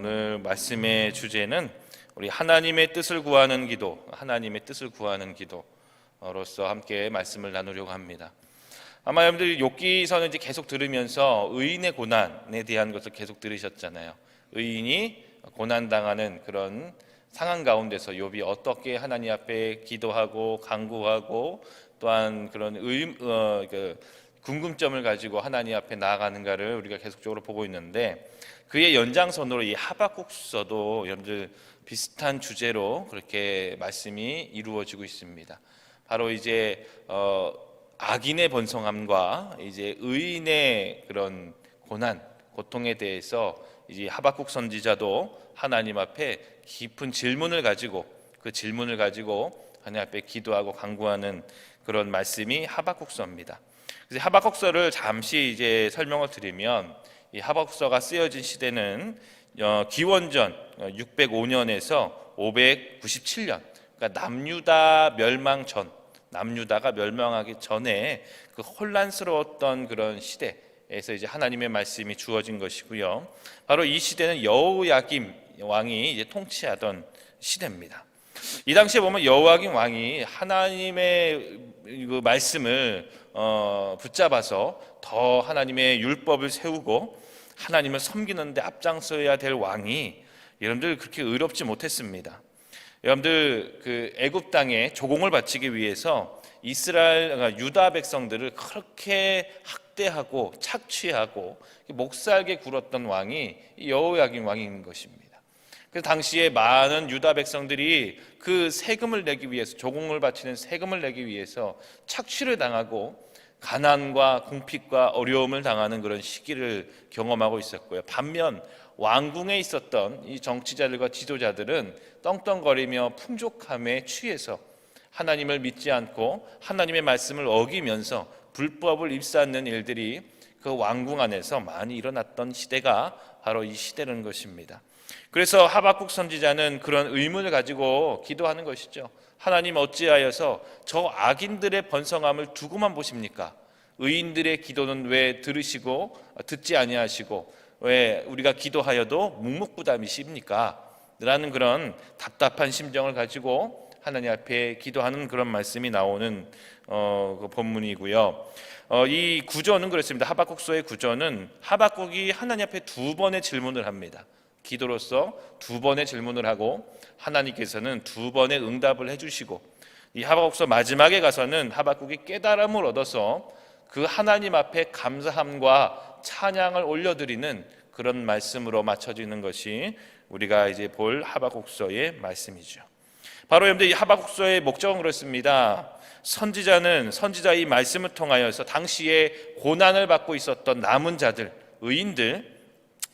오늘 말씀의 주제는 우리 하나님의 뜻을 구하는 기도, 하나님의 뜻을 구하는 기도로서 함께 말씀을 나누려고 합니다. 아마 여러분들이 욥기서는 이제 계속 들으면서 의인의 고난에 대한 것을 계속 들으셨잖아요. 의인이 고난 당하는 그런 상황 가운데서 욥이 어떻게 하나님 앞에 기도하고 간구하고 또한 그런 궁금점을 가지고 하나님 앞에 나아가는가를 우리가 계속적으로 보고 있는데, 그의 연장선으로 이 하박국서도 여러분들 비슷한 주제로 그렇게 말씀이 이루어지고 있습니다. 바로 이제 악인의 번성함과 이제 의인의 그런 고난, 고통에 대해서 이제 하박국 선지자도 하나님 앞에 깊은 질문을 가지고 그 질문을 가지고 하나님 앞에 기도하고 간구하는 그런 말씀이 하박국서입니다. 그래서 하박국서를 잠시 이제 설명을 드리면, 이 하박국서가 쓰여진 시대는 기원전 605년에서 597년, 그러니까 남유다 멸망 전, 남유다가 멸망하기 전에 그 혼란스러웠던 그런 시대에서 이제 하나님의 말씀이 주어진 것이고요. 바로 이 시대는 여호야김 왕이 이제 통치하던 시대입니다. 이 당시에 보면 여호야김 왕이 하나님의 그 말씀을 붙잡아서 더 하나님의 율법을 세우고 하나님을 섬기는 데 앞장서야 될 왕이 여러분들 그렇게 의롭지 못했습니다. 여러분들 그 애굽 땅에 조공을 바치기 위해서 이스라엘 유다 백성들을 그렇게 학대하고 착취하고 목살게 굴었던 왕이 여호야김 왕인 것입니다. 그 당시에 많은 유다 백성들이 그 세금을 내기 위해서, 조공을 바치는 세금을 내기 위해서 착취를 당하고 가난과 궁핍과 어려움을 당하는 그런 시기를 경험하고 있었고요. 반면 왕궁에 있었던 이 정치자들과 지도자들은 떵떵거리며 풍족함에 취해서 하나님을 믿지 않고 하나님의 말씀을 어기면서 불법을 입사하는 일들이 그 왕궁 안에서 많이 일어났던 시대가 바로 이 시대라는 것입니다. 그래서 하박국 선지자는 그런 의문을 가지고 기도하는 것이죠. 하나님, 어찌하여서 저 악인들의 번성함을 두고만 보십니까? 의인들의 기도는 왜 들으시고 듣지 아니하시고 왜 우리가 기도하여도 묵묵부답이십니까? 라는 그런 답답한 심정을 가지고 하나님 앞에 기도하는 그런 말씀이 나오는 그 본문이고요. 이 구조는 그렇습니다. 하박국서의 구조는 하박국이 하나님 앞에 두 번의 질문을 합니다. 기도로서 두 번의 질문을 하고 하나님께서는 두 번의 응답을 해주시고, 이 하박국서 마지막에 가서는 하박국이 깨달음을 얻어서 그 하나님 앞에 감사함과 찬양을 올려드리는 그런 말씀으로 맞춰지는 것이 우리가 이제 볼 하박국서의 말씀이죠. 바로 여러분들 이 하박국서의 목적은 그렇습니다. 선지자의 말씀을 통하여서 당시에 고난을 받고 있었던 남은 자들, 의인들,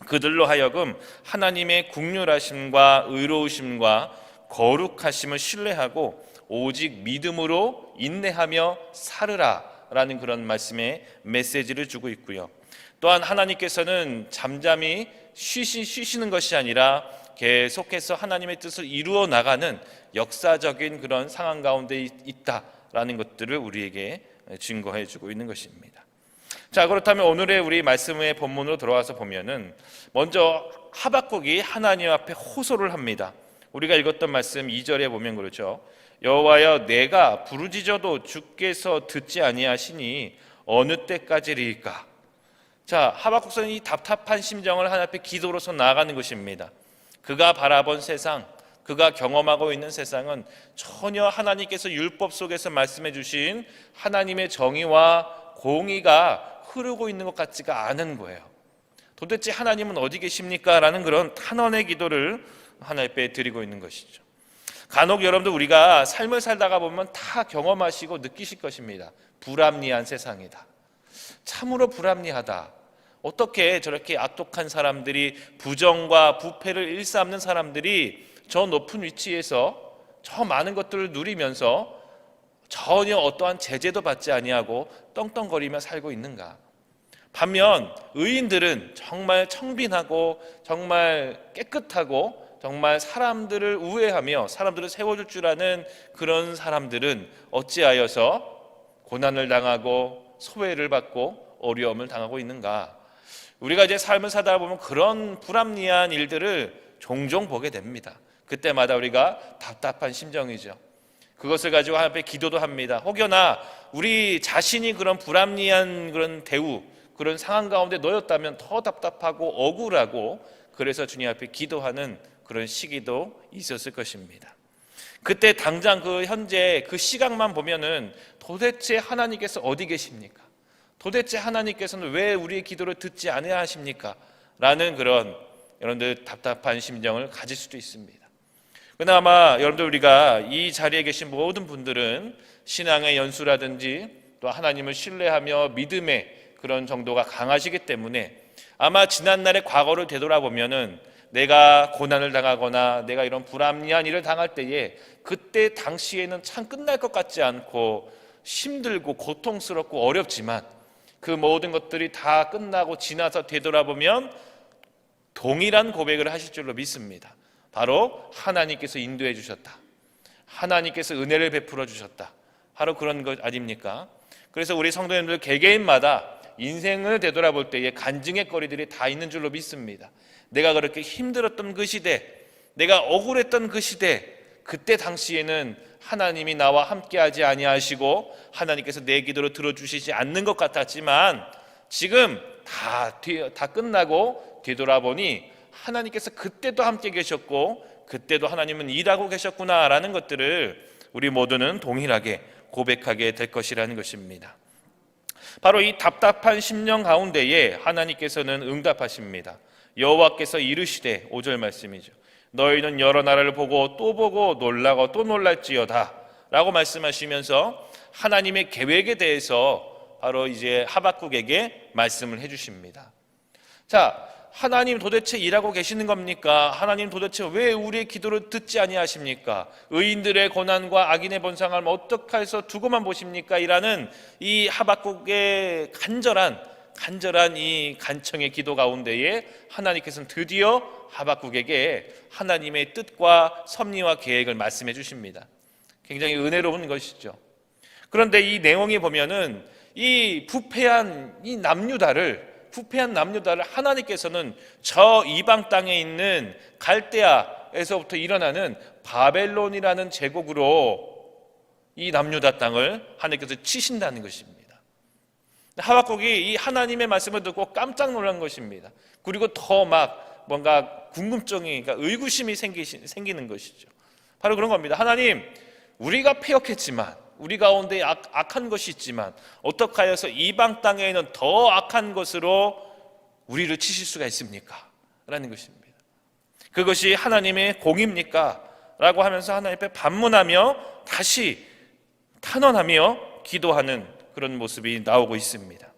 그들로 하여금 하나님의 긍휼하심과 의로우심과 거룩하심을 신뢰하고 오직 믿음으로 인내하며 살으라 라는 그런 말씀의 메시지를 주고 있고요. 또한 하나님께서는 잠잠히 쉬시는 것이 아니라 계속해서 하나님의 뜻을 이루어 나가는 역사적인 그런 상황 가운데 있다라는 것들을 우리에게 증거해 주고 있는 것입니다. 자, 그렇다면 오늘의 우리 말씀의 본문으로 들어와서 보면은 먼저 하박국이 하나님 앞에 호소를 합니다. 우리가 읽었던 말씀 2절에 보면 그렇죠. 여호와여, 내가 부르짖어도 주께서 듣지 아니하시니 어느 때까지리까? 자, 하박국서는 이 답답한 심정을 하나님 앞에 기도로서 나아가는 것입니다. 그가 바라본 세상, 그가 경험하고 있는 세상은 전혀 하나님께서 율법 속에서 말씀해 주신 하나님의 정의와 공의가 흐르고 있는 것 같지가 않은 거예요. 도대체 하나님은 어디 계십니까? 라는 그런 탄원의 기도를 하나님 앞에 드리고 있는 것이죠. 간혹 여러분들 우리가 삶을 살다가 보면 다 경험하시고 느끼실 것입니다. 불합리한 세상이다. 참으로 불합리하다. 어떻게 저렇게 악독한 사람들이, 부정과 부패를 일삼는 사람들이 저 높은 위치에서 저 많은 것들을 누리면서 전혀 어떠한 제재도 받지 아니하고 떵떵거리며 살고 있는가? 반면 의인들은 정말 청빈하고 정말 깨끗하고 정말 사람들을 우애하며 사람들을 세워줄 줄 아는 그런 사람들은 어찌하여서 고난을 당하고 소외를 받고 어려움을 당하고 있는가? 우리가 이제 삶을 사다 보면 그런 불합리한 일들을 종종 보게 됩니다. 그때마다 우리가 답답한 심정이죠. 그것을 가지고 하나님 앞에 기도도 합니다. 혹여나 우리 자신이 그런 불합리한 그런 대우, 그런 상황 가운데 놓였다면 더 답답하고 억울하고, 그래서 주님 앞에 기도하는 그런 시기도 있었을 것입니다. 그때 당장 그 현재 그 시각만 보면은 도대체 하나님께서 어디 계십니까? 도대체 하나님께서는 왜 우리의 기도를 듣지 아니하십니까? 라는 그런 여러분들 답답한 심정을 가질 수도 있습니다. 그러나 아마 여러분들 우리가 이 자리에 계신 모든 분들은 신앙의 연수라든지 또 하나님을 신뢰하며 믿음의 그런 정도가 강하시기 때문에 아마 지난날의 과거를 되돌아보면은 내가 고난을 당하거나 내가 이런 불합리한 일을 당할 때에 그때 당시에는 참 끝날 것 같지 않고 힘들고 고통스럽고 어렵지만 그 모든 것들이 다 끝나고 지나서 되돌아보면 동일한 고백을 하실 줄로 믿습니다. 바로 하나님께서 인도해 주셨다. 하나님께서 은혜를 베풀어 주셨다. 바로 그런 것 아닙니까? 그래서 우리 성도님들 개개인마다 인생을 되돌아볼 때에 간증의 거리들이 다 있는 줄로 믿습니다. 내가 그렇게 힘들었던 그 시대, 내가 억울했던 그 시대, 그때 당시에는 하나님이 나와 함께하지 아니하시고 하나님께서 내 기도를 들어주시지 않는 것 같았지만 지금 다 끝나고 뒤돌아보니 하나님께서 그때도 함께 계셨고 그때도 하나님은 일하고 계셨구나라는 것들을 우리 모두는 동일하게 고백하게 될 것이라는 것입니다. 바로 이 답답한 심령 가운데에 하나님께서는 응답하십니다. 여호와께서 이르시되 5절 말씀이죠. 너희는 여러 나라를 보고 또 보고 놀라고 또 놀랄지어다 라고 말씀하시면서 하나님의 계획에 대해서 바로 이제 하박국에게 말씀을 해주십니다. 자, 하나님 도대체 일하고 계시는 겁니까? 하나님 도대체 왜 우리의 기도를 듣지 아니하십니까? 의인들의 고난과 악인의 번성함을 어떻게 해서 두고만 보십니까? 이라는 이 하박국의 간절한 이 간청의 기도 가운데에 하나님께서는 드디어 하박국에게 하나님의 뜻과 섭리와 계획을 말씀해 주십니다. 굉장히 은혜로운 것이죠. 그런데 이 내용에 보면은 이 부패한 남유다를 하나님께서는 저 이방 땅에 있는 갈대아에서부터 일어나는 바벨론이라는 제국으로 이 남유다 땅을 하나님께서 치신다는 것입니다. 하박국이 이 하나님의 말씀을 듣고 깜짝 놀란 것입니다. 그리고 더 막 뭔가 궁금증이, 그러니까 의구심이 생기는 것이죠. 바로 그런 겁니다. 하나님, 우리가 패역했지만, 우리 가운데 악한 것이 있지만 어떻게 하여서 이방 땅에는 더 악한 것으로 우리를 치실 수가 있습니까? 라는 것입니다. 그것이 하나님의 공입니까? 라고 하면서 하나님 앞에 반문하며 다시 탄원하며 기도하는 그런 모습이 나오고 있습니다.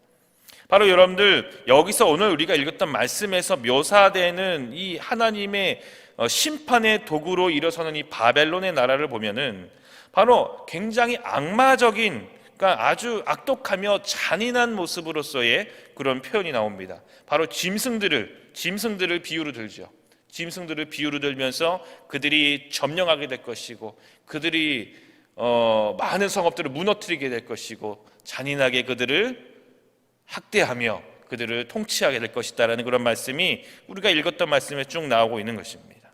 바로 여러분들 여기서 오늘 우리가 읽었던 말씀에서 묘사되는 이 하나님의 심판의 도구로 일어서는 이 바벨론의 나라를 보면은 바로 굉장히 악마적인, 그러니까 아주 악독하며 잔인한 모습으로서의 그런 표현이 나옵니다. 바로 짐승들을 비유로 들죠. 짐승들을 비유로 들면서 그들이 점령하게 될 것이고 그들이 많은 성읍들을 무너뜨리게 될 것이고 잔인하게 그들을 학대하며 그들을 통치하게 될 것이다라는 그런 말씀이 우리가 읽었던 말씀에 쭉 나오고 있는 것입니다.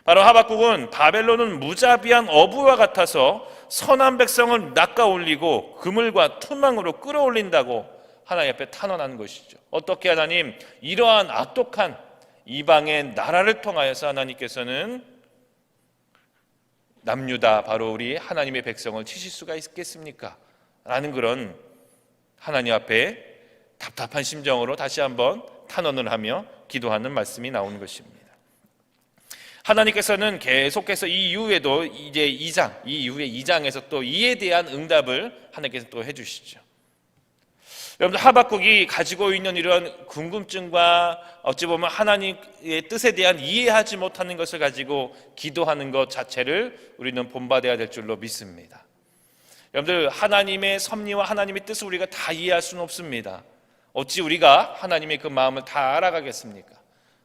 바로 하박국은 바벨론은 무자비한 어부와 같아서 선한 백성을 낚아올리고 그물과 투망으로 끌어올린다고 하나님 앞에 탄원하는 것이죠. 어떻게 하나님, 이러한 악독한 이방의 나라를 통하여서 하나님께서는 남유다, 바로 우리 하나님의 백성을 치실 수가 있겠습니까? 라는 그런 하나님 앞에 답답한 심정으로 다시 한번 탄원을 하며 기도하는 말씀이 나오는 것입니다. 하나님께서는 계속해서 이 이후에도 이제 이 이후에 2장에서 또 이에 대한 응답을 하나님께서 또 해주시죠. 여러분들 하박국이 가지고 있는 이런 궁금증과 어찌 보면 하나님의 뜻에 대한 이해하지 못하는 것을 가지고 기도하는 것 자체를 우리는 본받아야 될 줄로 믿습니다. 여러분들 하나님의 섭리와 하나님의 뜻을 우리가 다 이해할 수는 없습니다. 어찌 우리가 하나님의 그 마음을 다 알아가겠습니까?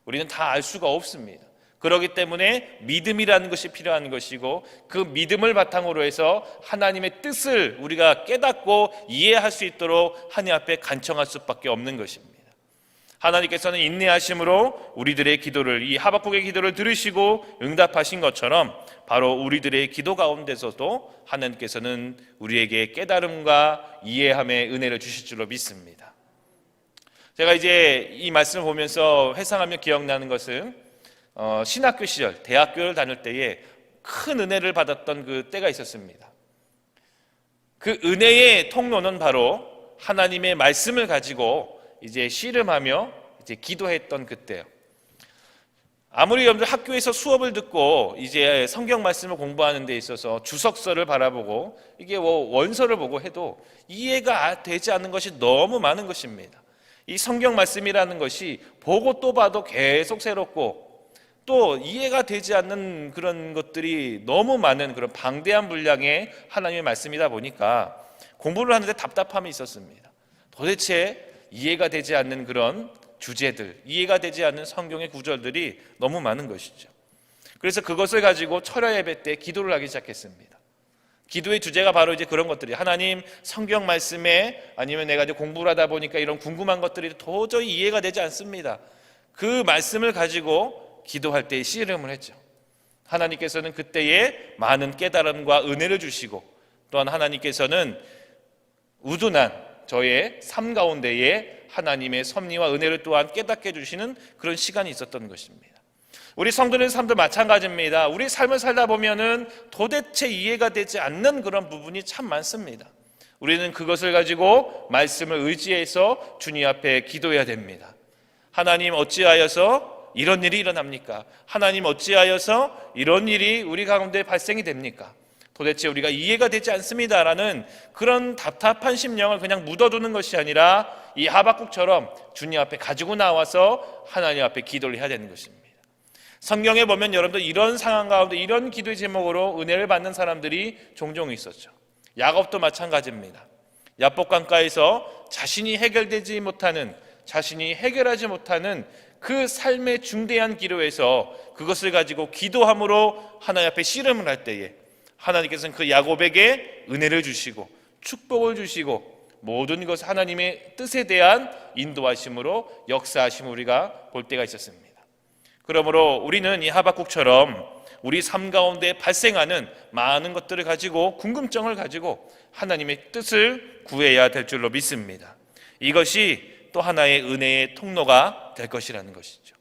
우리는 다 알 수가 없습니다. 그렇기 때문에 믿음이라는 것이 필요한 것이고 그 믿음을 바탕으로 해서 하나님의 뜻을 우리가 깨닫고 이해할 수 있도록 하나님 앞에 간청할 수밖에 없는 것입니다. 하나님께서는 인내하심으로 우리들의 기도를, 이 하박국의 기도를 들으시고 응답하신 것처럼 바로 우리들의 기도 가운데서도 하나님께서는 우리에게 깨달음과 이해함의 은혜를 주실 줄로 믿습니다. 제가 이제 이 말씀을 보면서 회상하며 기억나는 것은 신학교 시절, 대학교를 다닐 때에 큰 은혜를 받았던 그 때가 있었습니다. 그 은혜의 통로는 바로 하나님의 말씀을 가지고 이제 씨름하며 이제 기도했던 그때요. 아무리 여러분들 학교에서 수업을 듣고 이제 성경 말씀을 공부하는 데 있어서 주석서를 바라보고 이게 원서를 보고 해도 이해가 되지 않는 것이 너무 많은 것입니다. 이 성경 말씀이라는 것이 보고 또 봐도 계속 새롭고 또 이해가 되지 않는 그런 것들이 너무 많은 그런 방대한 분량의 하나님의 말씀이다 보니까 공부를 하는데 답답함이 있었습니다. 도대체 이해가 되지 않는 그런 주제들, 이해가 되지 않는 성경의 구절들이 너무 많은 것이죠. 그래서 그것을 가지고 철야 예배 때 기도를 하기 시작했습니다. 기도의 주제가 바로 이제 그런 것들이, 하나님 성경 말씀에, 아니면 내가 이제 공부를 하다 보니까 이런 궁금한 것들이 도저히 이해가 되지 않습니다. 그 말씀을 가지고 기도할 때 씨름을 했죠. 하나님께서는 그때에 많은 깨달음과 은혜를 주시고, 또한 하나님께서는 우둔한 저의 삶 가운데에 하나님의 섭리와 은혜를 또한 깨닫게 해주시는 그런 시간이 있었던 것입니다. 우리 성도의 삶도 마찬가지입니다. 우리 삶을 살다 보면은 도대체 이해가 되지 않는 그런 부분이 참 많습니다. 우리는 그것을 가지고 말씀을 의지해서 주님 앞에 기도해야 됩니다. 하나님, 어찌하여서 이런 일이 일어납니까? 하나님, 어찌하여서 이런 일이 우리 가운데 발생이 됩니까? 도대체 우리가 이해가 되지 않습니다라는 그런 답답한 심령을 그냥 묻어두는 것이 아니라 이 하박국처럼 주님 앞에 가지고 나와서 하나님 앞에 기도를 해야 되는 것입니다. 성경에 보면 여러분들 이런 상황 가운데 이런 기도의 제목으로 은혜를 받는 사람들이 종종 있었죠. 야곱도 마찬가지입니다. 야복강가에서 자신이 해결되지 못하는, 자신이 해결하지 못하는 그 삶의 중대한 기로에서 그것을 가지고 기도함으로 하나님 앞에 씨름을 할 때에 하나님께서는 그 야곱에게 은혜를 주시고 축복을 주시고 모든 것 하나님의 뜻에 대한 인도하심으로 역사하심을 우리가 볼 때가 있었습니다. 그러므로 우리는 이 하박국처럼 우리 삶 가운데 발생하는 많은 것들을 가지고, 궁금증을 가지고 하나님의 뜻을 구해야 될 줄로 믿습니다. 이것이 또 하나의 은혜의 통로가 될 것이라는 것이죠.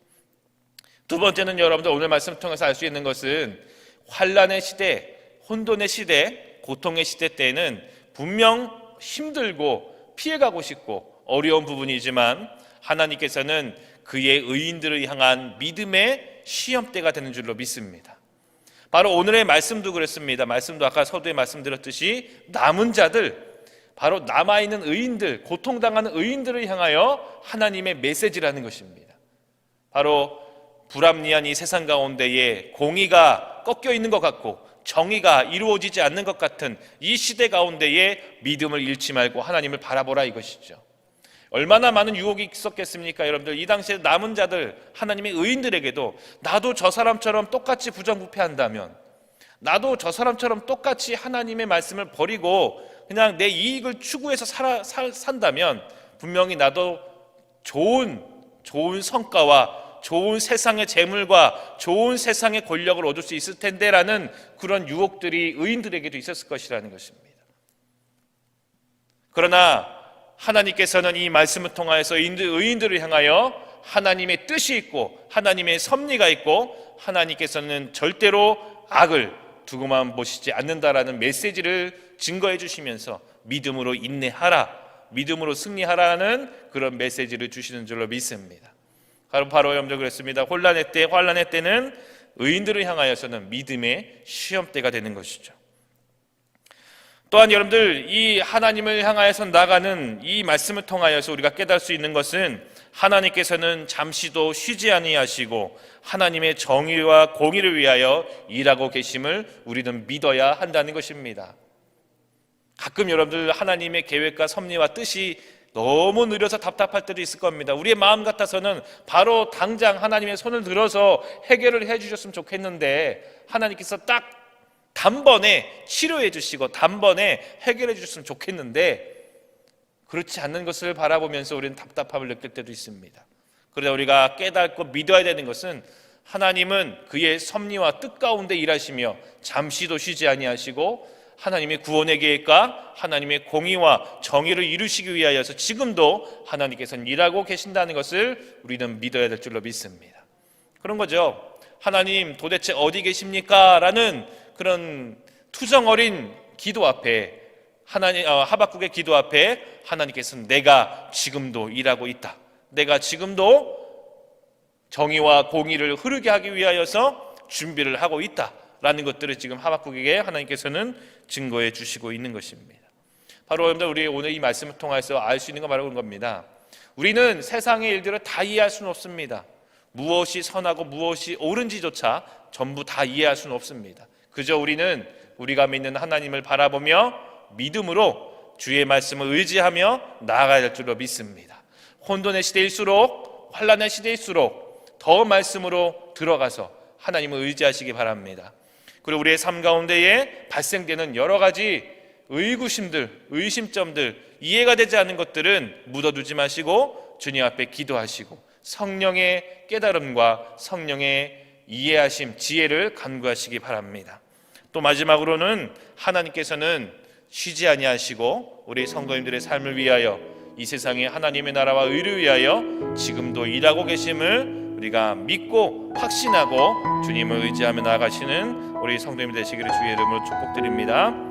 두 번째는 여러분들 오늘 말씀을 통해서 알 수 있는 것은 환난의 시대, 혼돈의 시대, 고통의 시대 때에는 분명 힘들고 피해가고 싶고 어려운 부분이지만 하나님께서는 그의 의인들을 향한 믿음의 시험대가 되는 줄로 믿습니다. 바로 오늘의 말씀도 그렇습니다. 말씀도 아까 서두에 말씀드렸듯이 남은 자들, 바로 남아있는 의인들, 고통당하는 의인들을 향하여 하나님의 메시지라는 것입니다. 바로 불합리한 이 세상 가운데에 공의가 꺾여 있는 것 같고 정의가 이루어지지 않는 것 같은 이 시대 가운데에 믿음을 잃지 말고 하나님을 바라보라, 이것이죠. 얼마나 많은 유혹이 있었겠습니까? 여러분들, 이 당시에 남은 자들, 하나님의 의인들에게도 나도 저 사람처럼 똑같이 부정부패한다면, 나도 저 사람처럼 똑같이 하나님의 말씀을 버리고 그냥 내 이익을 추구해서 산다면 분명히 나도 좋은 성과와 좋은 세상의 재물과 좋은 세상의 권력을 얻을 수 있을 텐데라는 그런 유혹들이 의인들에게도 있었을 것이라는 것입니다. 그러나 하나님께서는 이 말씀을 통하여서 의인들을 향하여 하나님의 뜻이 있고 하나님의 섭리가 있고 하나님께서는 절대로 악을 두고만 보시지 않는다라는 메시지를 증거해 주시면서 믿음으로 인내하라, 믿음으로 승리하라는 그런 메시지를 주시는 줄로 믿습니다. 바로 여러분들 그랬습니다. 환난의 때는 의인들을 향하여서는 믿음의 시험대가 되는 것이죠. 또한 여러분들, 이 하나님을 향하여서 나가는 이 말씀을 통하여서 우리가 깨달을 수 있는 것은 하나님께서는 잠시도 쉬지 아니하시고 하나님의 정의와 공의를 위하여 일하고 계심을 우리는 믿어야 한다는 것입니다. 가끔 여러분들 하나님의 계획과 섭리와 뜻이 너무 느려서 답답할 때도 있을 겁니다. 우리의 마음 같아서는 바로 당장 하나님의 손을 들어서 해결을 해주셨으면 좋겠는데 하나님께서 딱 단번에 치료해 주시고 단번에 해결해 주셨으면 좋겠는데 그렇지 않는 것을 바라보면서 우리는 답답함을 느낄 때도 있습니다. 그러나 우리가 깨닫고 믿어야 되는 것은 하나님은 그의 섭리와 뜻 가운데 일하시며 잠시도 쉬지 아니하시고 하나님의 구원의 계획과 하나님의 공의와 정의를 이루시기 위하여서 지금도 하나님께서는 일하고 계신다는 것을 우리는 믿어야 될 줄로 믿습니다. 그런 거죠. 하나님 도대체 어디 계십니까? 라는 그런 투정 어린 기도 앞에 하박국의 기도 앞에 하나님께서는 내가 지금도 일하고 있다. 내가 지금도 정의와 공의를 흐르게 하기 위하여서 준비를 하고 있다라는 것들을 지금 하박국에게 하나님께서는 증거해 주시고 있는 것입니다. 바로 여러분들 우리 오늘 이 말씀을 통해서 알 수 있는 거 바로 그런 겁니다. 우리는 세상의 일들을 다 이해할 수는 없습니다. 무엇이 선하고 무엇이 옳은지조차 전부 다 이해할 수는 없습니다. 그저 우리는 우리가 믿는 하나님을 바라보며 믿음으로 주의 말씀을 의지하며 나아가야 될 줄로 믿습니다. 혼돈의 시대일수록 환난의 시대일수록 더 말씀으로 들어가서 하나님을 의지하시기 바랍니다. 그리고 우리의 삶 가운데에 발생되는 여러 가지 의구심들, 의심점들, 이해가 되지 않는 것들은 묻어두지 마시고 주님 앞에 기도하시고 성령의 깨달음과 성령의 이해하심, 지혜를 간구하시기 바랍니다. 또 마지막으로는 하나님께서는 쉬지 아니하시고 우리 성도님들의 삶을 위하여 이 세상에 하나님의 나라와 의를 위하여 지금도 일하고 계심을 우리가 믿고 확신하고 주님을 의지하며 나아가시는 우리 성도님 되시기를 주의 이름으로 축복드립니다.